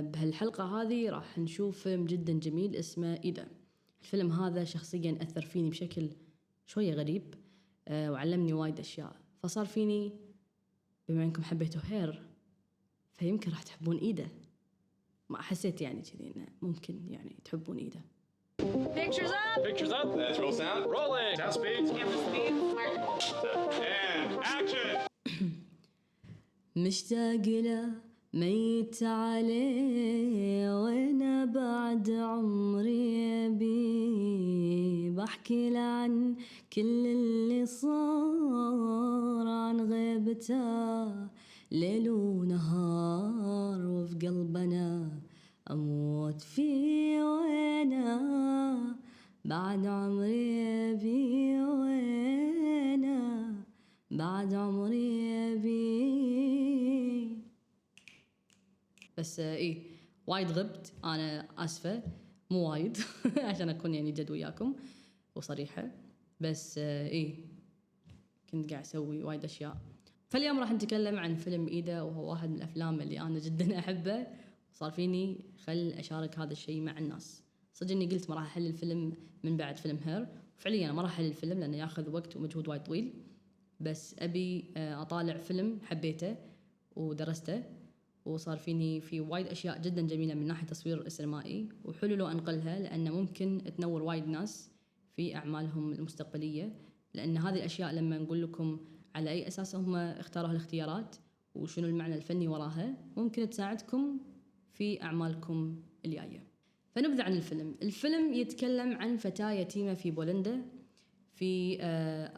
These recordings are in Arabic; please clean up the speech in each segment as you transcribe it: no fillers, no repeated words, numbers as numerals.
بهالحلقة هذه راح نشوف فيلم جدا جميل اسمه إيدا. الفيلم هذا شخصيا أثر فيني بشكل شوية غريب، وعلمني وايد أشياء. فصار فيني بما أنكم حبيتوا هير فيمكن راح تحبون إيدا. ما حسيت يعني كذي إنه ممكن يعني تحبون إيدا. Pictures up! Pictures up. Let's roll sound. Rolling. Sound speed. Camera speed. And action. مشتاق له ميت عليه وانا بعد عمري بيه، بحكي له عن كل اللي صار، عن غيبته ليل ونهار، وفي قلبنا اموت فيه وانا بعد عمري بيه، وانا بعد عمري بيه. بس ايه وايد غبت، انا اسفه مو وايد عشان اكون يعني جد وياكم وصريحه، بس ايه كنت قاعد اسوي وايد اشياء. فاليوم راح نتكلم عن فيلم إيدا، وهو واحد من الافلام اللي انا جدا احبه، وصار فيني خل اشارك هذا الشيء مع الناس. صدق اني قلت ما راح احل الفيلم من بعد فيلم هير، فعليا ما راح احل الفيلم لانه ياخذ وقت ومجهود وايد طويل، بس ابي اطالع فيلم حبيته ودرسته، وصار فيني في وايد أشياء جدا جميلة من ناحية تصوير السينمائي، وحلو لو أنقلها لأن ممكن تنور وايد ناس في أعمالهم المستقبلية. لأن هذه الأشياء لما نقول لكم على أي أساس هم اختاروا هالاختيارات وشنو المعنى الفني وراها، ممكن تساعدكم في أعمالكم الجاية. فنبدأ عن الفيلم. الفيلم يتكلم عن فتاة يتيمة في بولندا في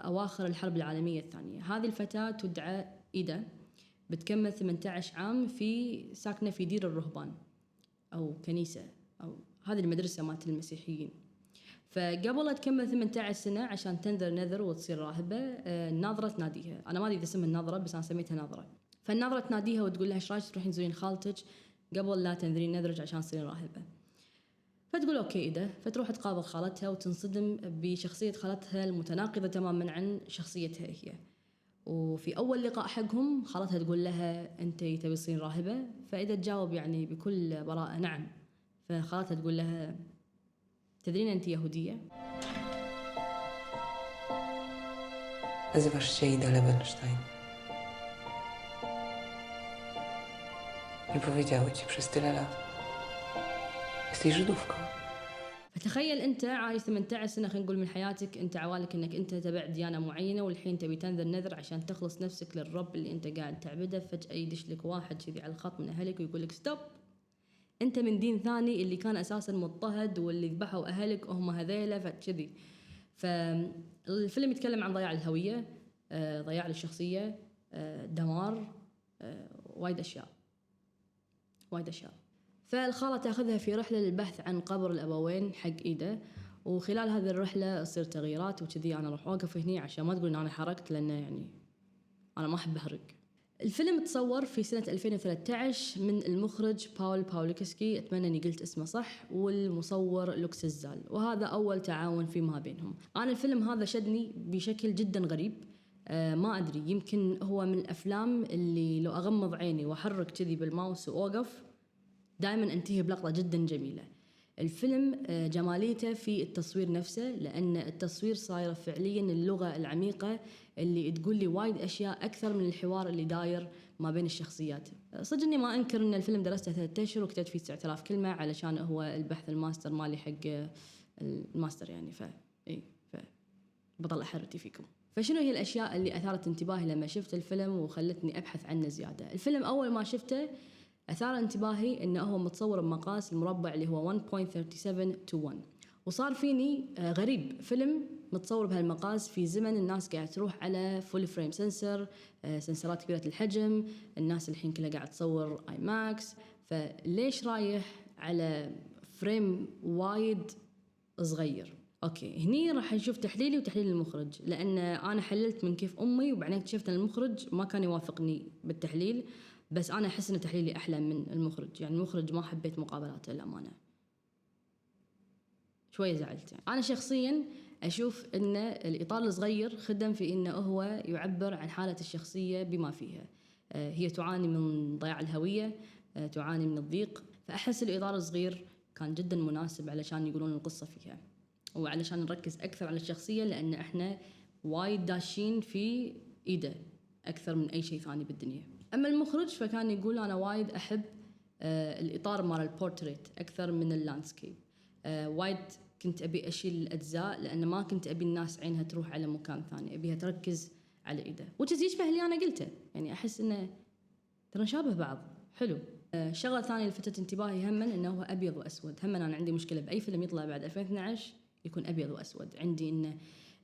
أواخر الحرب العالمية الثانية. هذه الفتاة تدعى إيدا، بتكمل 18 عام ساكنة في دير الرهبان أو كنيسة، أو هذه المدرسة مالت المسيحيين. فقبل لا تكمل 18 سنة عشان تنذر نذر وتصير راهبة، الناظرة تناديها. أنا ما أدري إذا اسمها الناظرة بس أنا سميتها ناظرة. فالناظرة تناديها وتقول لها إيش رايك تروحين تزورين خالتك قبل لا تنذرين نذرك عشان تصيرين راهبة. فتقول أوكي إيدا، فتروح تقابل خالتها وتنصدم بشخصية خالتها المتناقضة تماما عن شخصيتها هي. وفي أول لقاء حقهم خالتها تقول لها أنت تبي تصيرين راهبة؟ فإذا تجاوب يعني بكل براءة نعم، فخالتها تقول لها تدرين أنت يهودية؟ Nazywasz się Ida Lewenstein. Nie powiedziały ci przez tyle lat. Jesteś Żydówką. فتخيل أنت عايش 18 سنة خلينا نقول من حياتك، أنت عوالك أنك أنت تبع ديانة معينة، والحين تبي تنذر نذر عشان تخلص نفسك للرب اللي أنت قاعد تعبده. فجأة يدش لك واحد كذي على الخط من أهلك ويقول لك ستوب، أنت من دين ثاني اللي كان أساسا مضطهد، واللي ذبحوا أهلك هم هذيلا فكذي. فالفيلم يتكلم عن ضياع الهوية، ضياع الشخصية، دمار، وايد أشياء. فالخالة تأخذها في رحلة للبحث عن قبر الأبوين حق إيدا، وخلال هذه الرحلة تصير تغييرات وكذي. أنا راح أوقف هنا عشان ما تقول إن أنا حرقت، لأنه يعني أنا ما أحب أحرق. الفيلم تصور في سنة 2013 من المخرج باول باوليكسكي، أتمنى أني قلت اسمه صح، والمصور لوكس الزال، وهذا أول تعاون فيما بينهم. أنا الفيلم هذا شدني بشكل جدا غريب، ما أدري، يمكن هو من الأفلام اللي لو أغمض عيني وأحرك كذي بالماوس وأوقف دائما انتهي بلقطة جدا جميلة. الفيلم جماليته في التصوير نفسه، لأن التصوير صاير فعليا اللغة العميقة اللي تقول لي وايد أشياء أكثر من الحوار اللي داير ما بين الشخصيات. صدق إني ما أنكر إن الفيلم درسته 3 أشهر وكتبت فيه 9000 كلمة علشان هو البحث الماستر مالي حق الماستر يعني. بطلع حرتي فيكم. فشنو هي الأشياء اللي أثارت انتباهي لما شفت الفيلم وخلتني أبحث عنه زيادة؟ الفيلم أول ما شفته أثار انتباهي إنه هو متصور بمقاس المربع اللي هو 1.37:1، وصار فيني غريب فيلم متصور بهالمقاس في زمن الناس قاعد تروح على فول فريم سنسر، سنسرات كبيرة الحجم، الناس الحين كلها قاعد تصور آي ماكس، فليش رايح على فريم وايد صغير؟ أوكي، هني راح نشوف تحليلي وتحليل المخرج، لأن أنا حللت من كيف أمي وبعدين اكتشفت أن المخرج ما كان يوافقني بالتحليل، بس أنا أحس أن تحليلي أحلى من المخرج. يعني المخرج ما حبيت مقابلاته للأمانة، شوية زعلت. يعني أنا شخصياً أشوف أن الإطار الصغير خدم في أنه هو يعبر عن حالة الشخصية بما فيها. هي تعاني من ضياع الهوية، تعاني من الضيق، فأحس الإطار الصغير كان جدا مناسب علشان يقولون القصة فيها، وعلشان نركز أكثر على الشخصية، لأن إحنا وايد داشين في إيده أكثر من أي شيء ثاني بالدنيا. أما المخرج فكان يقول أنا وايد أحب الإطار مال البورتريت أكثر من اللاندسكيب. وايد كنت أبي أشيل الأجزاء لأن ما كنت أبي الناس عينها تروح على مكان ثاني، أبيها تركز على إيده، وتشي يشبه اللي أنا قلته. يعني أحس إنه ترى نشابه بعض. حلو. شغلة ثانية اللي لفتت انتباهي هم إنه هو أبيض وأسود. هم أنا عندي مشكلة بأي فيلم يطلع بعد 2012 يكون أبيض وأسود. عندي إنه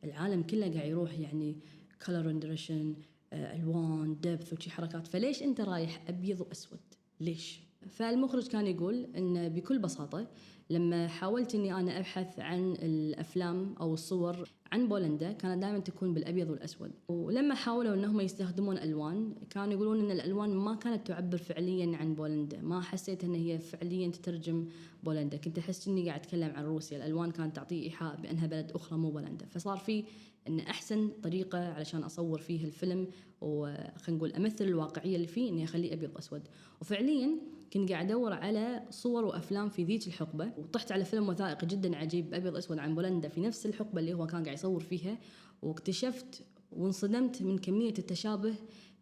العالم كله قاعد يروح يعني color renderation، ألوان، depth وشي حركات، فليش أنت رايح أبيض وأسود؟ ليش؟ فالمخرج كان يقول إن بكل بساطة لما حاولت إني أنا أبحث عن الأفلام أو الصور عن بولندا كانت دائما تكون بالأبيض والأسود، ولما حاولوا إنهم يستخدمون ألوان كانوا يقولون إن الألوان ما كانت تعبر فعليا عن بولندا، ما حسيت إن هي فعليا تترجم بولندا، كنت أحس إني قاعد أتكلم عن روسيا. الألوان كانت تعطي إيحاء بأنها بلد أخرى مو بولندا، فصار في إن أحسن طريقة علشان أصور فيه الفيلم وخلينا نقول أمثل الواقعية اللي فيه إني أخليه أبيض وأسود. وفعليا كنت قاعد أدور على صور وأفلام في ذيك الحقبة، وطحت على فيلم وثائقي جدا عجيب أبيض أسود عن بولندا في نفس الحقبة اللي هو كان قاعد يصور فيها، واكتشفت وانصدمت من كمية التشابه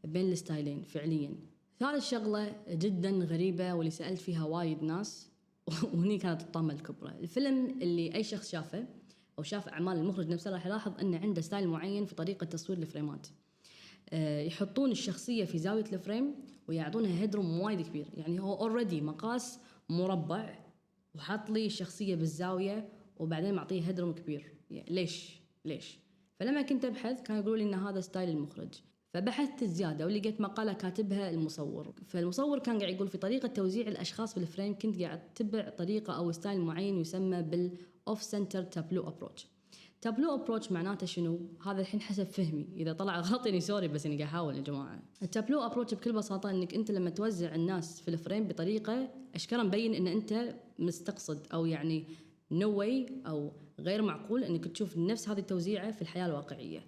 بين الستايلين فعليا. ثالث شغلة جدا غريبة واللي سألت فيها وايد ناس وهني كانت الطامة الكبرى. الفيلم اللي أي شخص شافه أو شاف أعمال المخرج نفسه راح يلاحظ أنه عنده ستايل معين في طريقة تصوير الفريمات. يحطون الشخصية في زاوية الفريم ويعطونها هيدروم وايد كبير، يعني هو اوريدي مقاس مربع وحاط لي الشخصية بالزاوية وبعدين معطيه هيدروم كبير. يعني ليش؟ فلما كنت أبحث كانوا يقولوا لي إن هذا ستايل المخرج، فبحثت زيادة ولقيت مقالة كاتبها المصور. فالمصور كان قاعد يقول في طريقة توزيع الأشخاص في الفريم كنت قاعد أتبع طريقة أو ستايل معين يسمى بالأوف سنتر تابلو أبروتش. تابلو أبروتش معناته شنو؟ هذا الحين حسب فهمي، إذا طلع غلط يعني سوري، بس إني قاعد أحاول يا جماعة. التابلو أبروتش بكل بساطة إنك أنت لما توزع الناس في الفريم بطريقة أشكرا مبين إن أنت مستقصد أو يعني no way أو غير معقول إنك تشوف نفس هذه التوزيعة في الحياة الواقعية.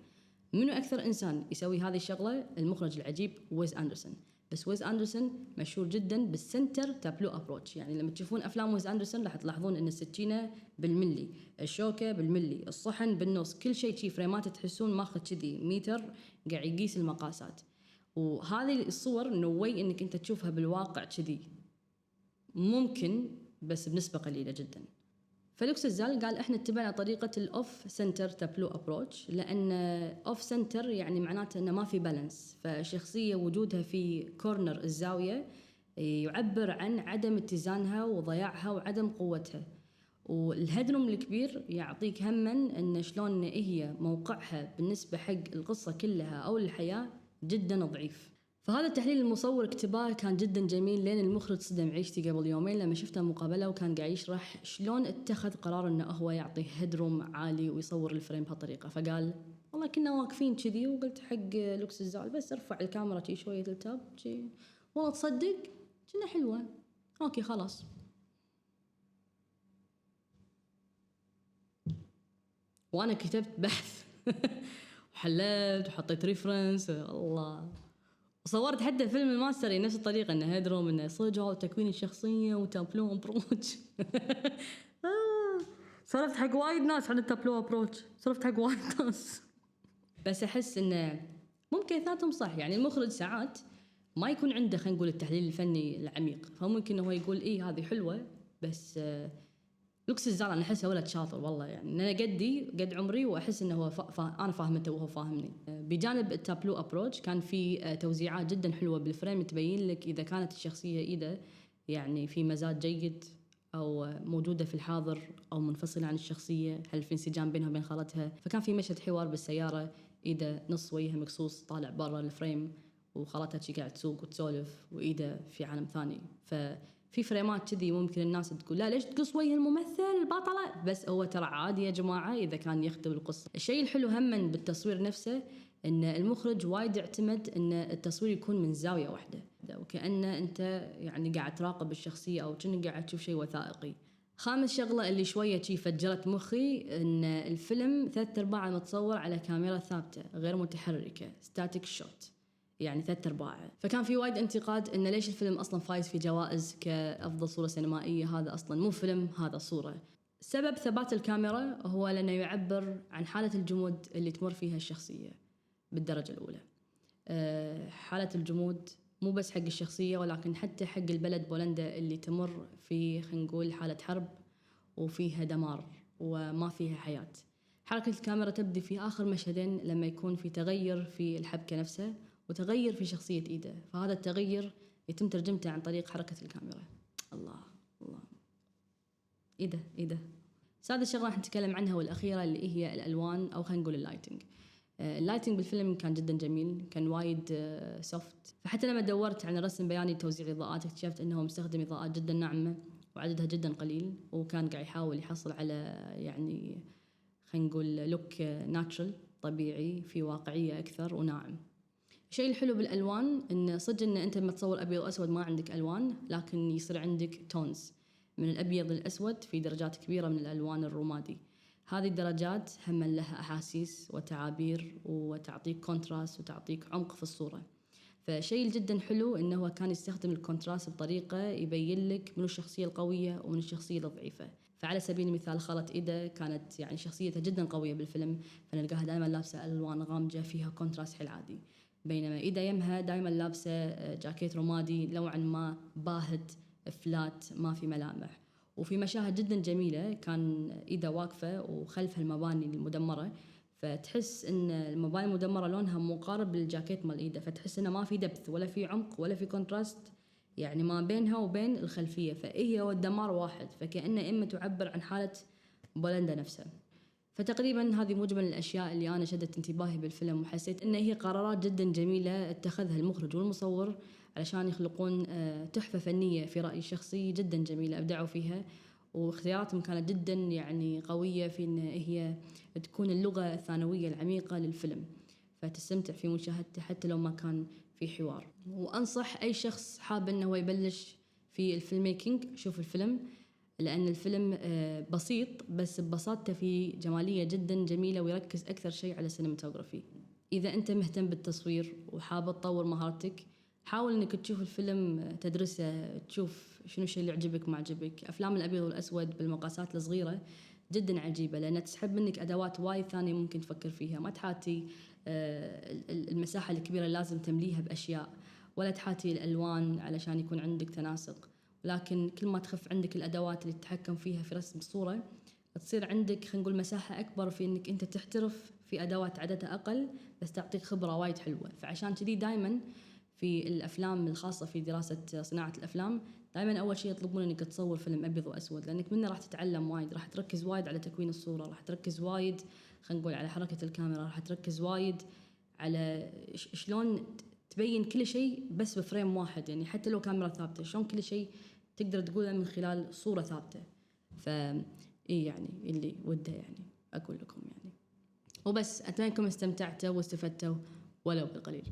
منو أكثر إنسان يسوي هذه الشغلة؟ المخرج العجيب ويز أندرسون. بس ويز أندرسون مشهور جدا بالسنتر تابلو أبروتش، يعني لما تشوفون أفلام ويز أندرسون راح تلاحظون إن السكينة بالملي، الشوكة بالملي، الصحن بالنص، كل شيء شي فريمات تحسون ماخذ كذي ميتر قاعد يقيس المقاسات. وهذه الصور نوي إنك أنت تشوفها بالواقع كذي ممكن، بس بنسبة قليلة جدا. فلوكس الزال قال احنا اتبعنا طريقة الأوف سنتر تابلو أبروتش، لأن أوف سنتر يعني معناته أنه ما في بالانس، فشخصية وجودها في كورنر الزاوية يعبر عن عدم اتزانها وضياعها وعدم قوتها. والهدرم الكبير يعطيك هما أن شلون هي موقعها بالنسبة حق القصة كلها أو الحياة جدا ضعيف. فهذا التحليل المصور اكتباه كان جدا جميل، لين المخرج صدم عيشتي قبل يومين لما شفته مقابلة وكان قاعد يشرح شلون اتخذ قرار انه هو يعطي هيدروم عالي ويصور الفريم بهالطريقة. فقال والله كنا واقفين كذي وقلت حق لوكس الزال بس ارفع الكاميرا شي شوية التاب شي، والله تصدق كنا حلوة، اوكي خلاص. وانا كتبت بحث وحللت وحطيت ريفرنس الله، وصورت حتى فيلم الماستري نفس الطريقة، انه هيدروم، انه صجع وتكوين الشخصية وتابلو ابروتش. صرفت حق وايد ناس عن التابلو ابروتش، صرفت حق وايد ناس. بس احس انه ممكن اثنيناتهم صح، يعني المخرج ساعات ما يكون عنده خلينا نقول التحليل الفني العميق، فممكن هو يقول ايه هذه حلوة، بس لوكس الزال انا احسه ولد شاطر والله، يعني انا قد عمري واحس انه هو انا فاهمته وهو فاهمني. بجانب التابلو ابروتش كان في توزيعات جدا حلوه بالفريم تبين لك اذا كانت الشخصيه ايده يعني في مزاج جيد او موجوده في الحاضر او منفصله عن الشخصيه، هل في انسجام بينها وبين خالتها. فكان في مشهد حوار بالسياره ايده نص وجهها مقصوص طالع برا الفريم وخالتها شي قاعد تسوق وتسولف وايده في عالم ثاني. في فريمات كذي ممكن الناس تقول لا ليش تقص وجه الممثل البطلة، بس هو ترى عادي يا جماعة إذا كان يخدم القصة. الشيء الحلو هماً بالتصوير نفسه إن المخرج وايد يعتمد إن التصوير يكون من زاوية واحدة، وكأن أنت يعني قاعد تراقب الشخصية أو كأنك قاعد تشوف شيء وثائقي. خامس شغلة اللي شوية شي فجرت مخي إن الفيلم 3/4 متصور على كاميرا ثابتة غير متحركة ستاتيك شوت. يعني 3/4. فكان في وايد انتقاد إنه ليش الفيلم أصلا فايز في جوائز كأفضل صورة سينمائية، هذا أصلا مو فيلم، هذا صورة. سبب ثبات الكاميرا هو لأنه يعبر عن حالة الجمود اللي تمر فيها الشخصية بالدرجة الأولى. حالة الجمود مو بس حق الشخصية ولكن حتى حق البلد بولندا اللي تمر في خلينا نقول حالة حرب وفيها دمار وما فيها حياة. حركة الكاميرا تبدي في آخر مشهدين لما يكون في تغير في الحبكة نفسها وتغير في شخصية إيدا، فهذا التغير يتم ترجمته عن طريق حركة الكاميرا. الله الله، إيدا. سادس شغلة راح نتكلم عنها والأخيرة اللي هي الألوان أو خلينا نقول اللايتنج. اللايتنج بالفيلم كان جدا جميل، كان وايد سوفت. فحتى لما دورت عن رسم بياني توزيع إضاءات اكتشفت أنه مستخدم إضاءات جدا ناعمة وعددها جدا قليل، وكان قاعد يحاول يحصل على يعني خلينا نقول لوك ناتشرال طبيعي في واقعية أكثر وناعم. الشيء الحلو بالألوان إن صدق إن أنت لما تصور أبيض وأسود ما عندك ألوان، لكن يصير عندك تونز من الأبيض للأسود في درجات كبيرة من الألوان الرمادي. هذه الدرجات هم لها أحاسيس وتعابير وتعطيك كونتراست وتعطيك عمق في الصورة. فشيء جدا حلو إنه هو كان يستخدم الكونتراست بطريقة يبين لك من الشخصية القوية ومن الشخصية الضعيفة. فعلى سبيل المثال خالة إيدا كانت يعني شخصيتها جدا قوية بالفيلم، فنلقاها دائما لابسة ألوان غامجة فيها كونتراست حيل عادي، بينما إيدا يمها دائما لابسة جاكيت رمادي نوعا ما باهت فلات ما في ملامح. وفي مشاهد جدا جميلة كان إيدا واقفة وخلفها المباني المدمرة، فتحس إن المباني المدمرة لونها مقارب للجاكيت مال إيدا، فتحس إنه ما في دبث ولا في عمق ولا في كونتراست يعني ما بينها وبين الخلفية، فهي والدمار واحد، فكأنه إما تعبر عن حالة بولندا نفسها. فتقريبا هذه مجمل الأشياء اللي أنا شدت انتباهي بالفيلم، وحسيت إن هي قرارات جدا جميلة اتخذها المخرج والمصور علشان يخلقون تحفة فنية في رأيي الشخصي جدا جميلة أبدعوا فيها، واختياراتهم كانت جدا يعني قوية في إن هي تكون اللغة الثانوية العميقة للفيلم، فتستمتع في مشاهدته حتى لو ما كان في حوار. وأنصح أي شخص حاب إنه هو يبلش في الفيلم ميكينج شوف الفيلم، لأن الفيلم بسيط بس ببساطته في جمالية جدا جميلة ويركز أكثر شيء على السينماتوغرافي. إذا أنت مهتم بالتصوير وحاب تطور مهارتك حاول إنك تشوف الفيلم تدرسه، تشوف شنو الشيء اللي يعجبك ما عجبك. أفلام الأبيض والأسود بالمقاسات الصغيرة جدا عجيبة لأنها تسحب منك أدوات وايد ثانية ممكن تفكر فيها، ما تحاتي المساحة الكبيرة لازم تمليها بأشياء، ولا تحاتي الألوان علشان يكون عندك تناسق، لكن كل ما تخف عندك الأدوات اللي تتحكم فيها في رسم الصورة تصير عندك خلينا نقول مساحة أكبر في إنك أنت تحترف في أدوات عددها أقل بس تعطيك خبرة وايد حلوة. فعشان كذي دائما في الأفلام الخاصة في دراسة صناعة الأفلام دائما أول شيء يطلبون إنك تصور فيلم أبيض وأسود، لأنك منه راح تتعلم وايد، راح تركز وايد على تكوين الصورة، راح تركز وايد خلينا نقول على حركة الكاميرا، راح تركز وايد على شلون تبين كل شيء بس بفريم واحد، يعني حتى لو كاميرا ثابتة شلون كل شيء تقدر تقوله من خلال صورة ثابتة. إيه يعني اللي وده يعني أقول لكم يعني وبس. أتمنى أنكم استمتعتوا واستفدتوا ولو بالقليل.